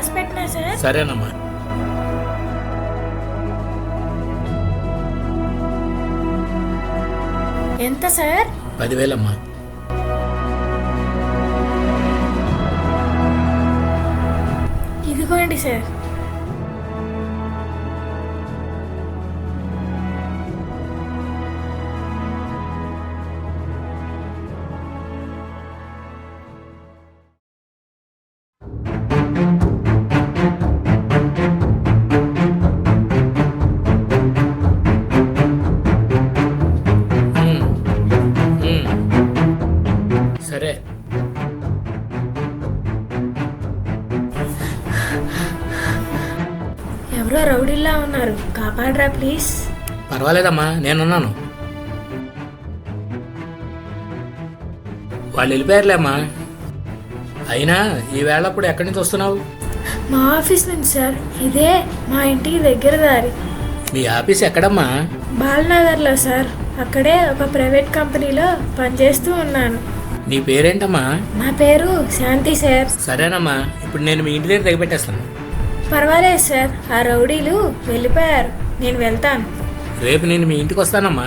రాసి పెట్టినా సార్. సరేనమ్మా. ఎంత సార్? 10,000 అమ్మా. ఇదిగోండి సార్. సరే. ఎవరో రౌడీల్లా ఉన్నారు, కాపాడరా ప్లీజ్. పర్వాలేదమ్మా, నేనున్నాను. వాళ్ళు వెళ్ళిపోయారులేమ్మా. అయినా ఈవేళప్పుడు ఎక్కడి నుంచి వస్తున్నావు? మా ఆఫీస్ నుంచి సార్. ఇదే మా ఇంటికి దగ్గర దారి. మీ ఆఫీస్ ఎక్కడమ్మా? బాలనగర్లో సార్. అక్కడే ఒక ప్రైవేట్ కంపెనీలో పనిచేస్తూ ఉన్నాను. నీ పేరేంటమ్మా? నా పేరు శాంతి సార్. సరేనమ్మా, ఇప్పుడు నేను మీ ఇంటి దగ్గర దిగబెట్టేస్తాను. పర్వాలేదు సార్, ఆ రౌడీలు వెళ్ళిపోయారు, నేను వెళ్తాను. రేపు నేను మీ ఇంటికి వస్తానమ్మా.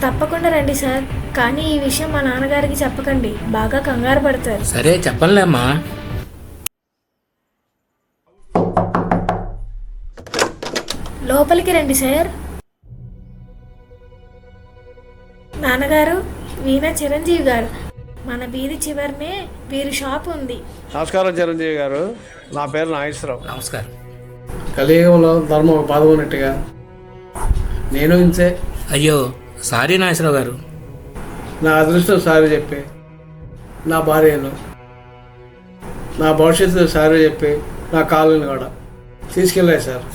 తప్పకుండా రండి సార్. కానీ ఈ విషయం మా నాన్నగారికి చెప్పకండి, బాగా కంగారు పడతారు. సరే, చెప్పనులేమ్మా. లోపలికి రండి సార్. నాన్నగారు, వీణ చిరంజీవి గారు. మన వీధి చివరనే వీరి షాప్ ఉంది. నమస్కారం చిరంజీవి గారు, నా పేరు నాగేశ్వరరావు. నమస్కారం. కలియుగంలో ధర్మం ఒక పాదం ఉన్నట్టుగా నేను ఇంతే. అయ్యో, సారీ నాగేశ్వరరావు గారు. నా అదృష్టం సారీ చెప్పి, నా భార్యను, నా భవిష్యత్తు సారీ చెప్పి, నా కాళ్ళని కూడా తీసుకెళ్ళాయి సార్.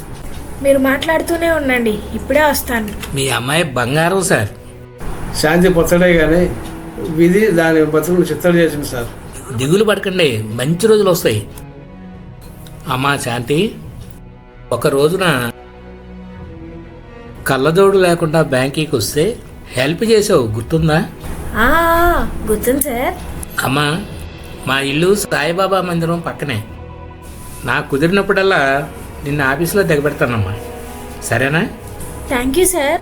మీరు మాట్లాడుతూనే ఉండండి, ఇప్పుడే వస్తాను. మీ అమ్మాయి బంగారం సార్. శాంతి పొత్తడే కానీ విధి దాని బతుకులు చిత్తడి చేసింది సార్. దిగులు పడకండి, మంచి రోజులు వస్తాయి. అమ్మా శాంతి, ఒక రోజున కళ్ళజోడు లేకుండా బ్యాంకీకి వస్తే హెల్ప్ చేసావు, గుర్తుందా? ఆ, గుర్తుంది సార్. అమ్మా, మా ఇల్లు సాయిబాబా మందిరం పక్కనే. నాకు కుదిరినప్పుడల్లా నిన్న ఆఫీసులో దిగబెడతానమ్మా, సరేనా? Thank you sir.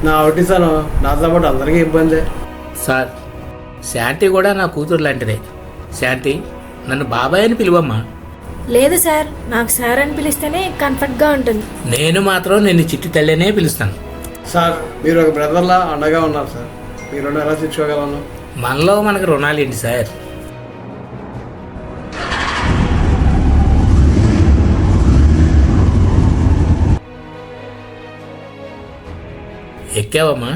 నా ఒకటితనం నాతో పాటు అందరికీ ఇబ్బందే సార్, శాంతి కూడా నా కూతురు లాంటిదే. శాంతి, నన్ను బాబాయ్ అని పిలువమ్మా. లేదు సార్, నాకు సార్ అని పిలిస్తేనే కంఫర్ట్గా ఉంటుంది. నేను మాత్రం నిన్ను చిట్టి తల్లినే పిలుస్తాను. సార్. మీరు ఒక బ్రదర్లా అండగా ఉన్నారు సార్. మీరు ఎలా తెచ్చుకోగలను? మనలో మనకు రుణాలు ఏంటి సార్? ఎక్కావమ్మా?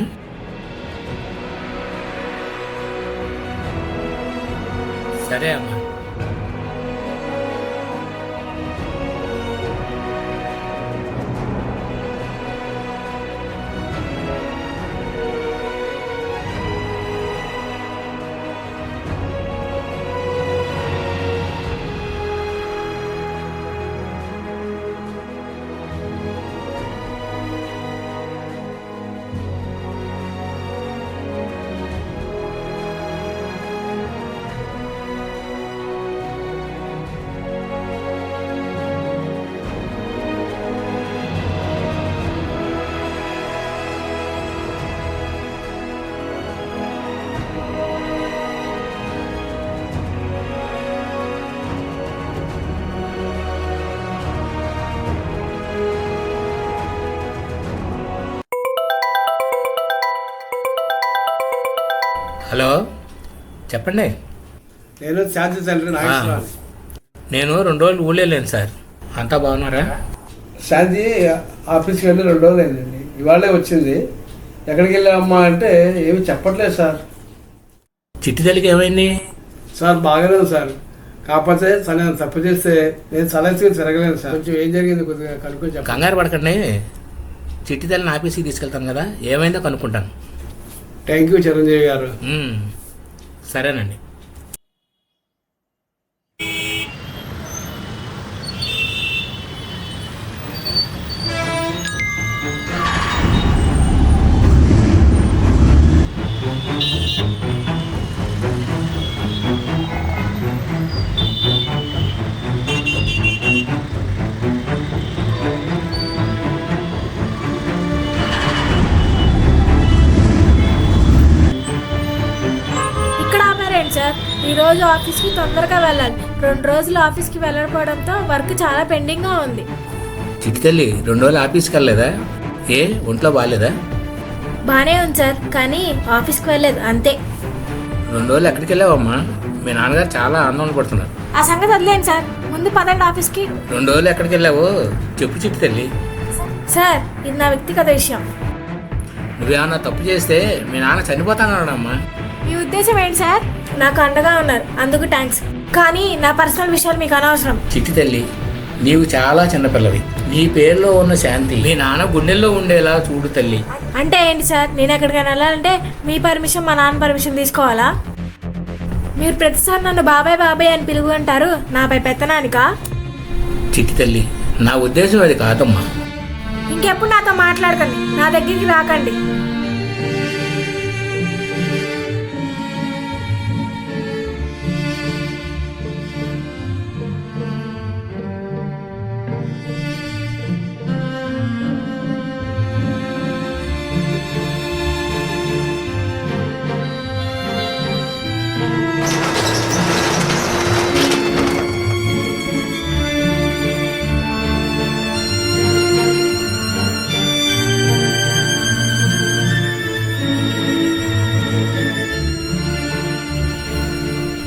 సరే అమ్మా. హలో, చెప్పండి. నేను శాంతి తండ్రి నాగేశ్వరరావు. నేను 2 రోజులు ఊళ్ళో లేను సార్. అంతా బాగున్నారా? శాంతి ఆఫీస్కి వెళ్ళి 2 రోజులు అయిందండి, ఇవాళే వచ్చింది. ఎక్కడికి వెళ్ళామమ్మా అంటే ఏమి చెప్పట్లేదు సార్. చిట్టి తల్లికి ఏమైంది? సార్ బాగానే ఉంది సార్, కాకపోతే తను తప్పు చేస్తే నేను సలహా తిరగలేను సార్. కొంచెం ఏం జరిగింది కొద్దిగా కనుక్కొని చెప్పండి. కంగారు పడకండి, చిట్టి తల్లిని ఆఫీస్కి తీసుకెళ్తాను కదా, ఏమైందో కనుక్కుంటాను. థ్యాంక్ యూ చిరంజీవి గారు. సరేనండి. రోజు ఆఫీస్కి తొందరగా వెళ్ళాలి. 2 రోజులు ఆఫీస్కి వెళ్ళకపోవడంతో వర్క్ చాలా పెండింగ్గా ఉంది. చిట్టి తల్లి 2 రోజులు ఆఫీస్కి వెళ్ళలేదా? ఏ ఒంట్లో బాగాలేదా? బాగానే ఉంది సార్, కానీ ఆఫీస్కి వెళ్ళలేదు అంతే. 2 రోజులు ఎక్కడికి వెళ్ళావమ్మా? మీ నాన్నగారు చాలా ఆందోళన పడుతున్నారు. ఆ సంగతి వదిలేండి సార్, ముందు పదండి ఆఫీస్కి. 2 రోజులు ఎక్కడికి వెళ్ళావు చెప్పు చిట్టి తల్లి. సార్, ఇది నా వ్యక్తిగత విషయం. నువ్వేమన్నా తప్పు చేస్తే మీ నాన్న చనిపోతానన్నాడమ్మా. మీ ఉద్దేశం ఏంటి సార్? నాకు అండగా ఉన్నారు, అందుకు థ్యాంక్స్. కానీ నా పర్సనల్ విషయాలు మీకు అనవసరం. చిట్టి తల్లి, నీవు చాలా చిన్నపిల్లవి. నీ పేరులో ఉన్న శాంతి మీ నాన్న గుండెల్లో ఉండేలా చూడు తల్లి. అంటే ఏంటి సార్? నేను ఎక్కడికైనా వెళ్ళాలంటే మీ పర్మిషన్, మా నాన్న పర్మిషన్ తీసుకోవాలా? మీరు ప్రతిసారి నన్ను బాబాయ్ బాబాయ్ అని పిలుగు అంటారు, నాపై పెత్తనానికా? చిట్టి తల్లి, నా ఉద్దేశం అది కాదమ్మా. ఇంకెప్పుడు నాతో మాట్లాడకండి, నా దగ్గరికి రాకండి.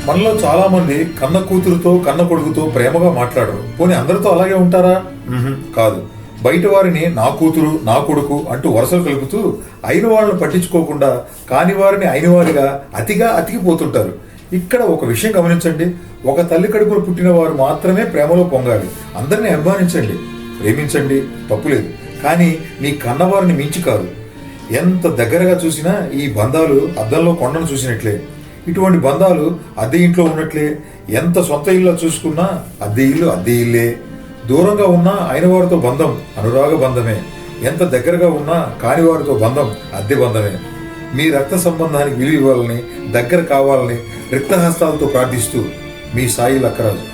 మనలో చాలా మంది కన్న కూతురుతో కన్న కొడుకుతో ప్రేమగా మాట్లాడరు. పోనీ అందరితో అలాగే ఉంటారా? కాదు. బయట వారిని నా కూతురు నా కొడుకు అంటూ వరుసలు కలుపుతూ అయిన వాళ్ళని పట్టించుకోకుండా కాని వారిని అయిన వారిగా అతిగా అతికిపోతుంటారు. ఇక్కడ ఒక విషయం గమనించండి. ఒక తల్లి కడుపులో పుట్టిన వారు మాత్రమే ప్రేమలో పొంగాలి. అందరినీ అభిమానించండి, ప్రేమించండి, తప్పులేదు. కానీ మీ కన్నవారిని మించి కాదు. ఎంత దగ్గరగా చూసినా ఈ బంధాలు అద్దంలో కొండను చూసినట్లే. ఇటువంటి బంధాలు అద్దె ఇంట్లో ఉన్నట్లే. ఎంత సొంత ఇల్లు చూసుకున్నా అద్దె ఇల్లు అద్దె ఇల్లే. దూరంగా ఉన్నా అయిన వారితో బంధం అనురాగ బంధమే. ఎంత దగ్గరగా ఉన్నా కాని వారితో బంధం అద్దె బంధమే. మీ రక్త సంబంధానికి విలువ ఇవ్వాలని, దగ్గర కావాలని రిక్తహస్తాలతో ప్రార్థిస్తూ మీ సాయి లక్కరాజు.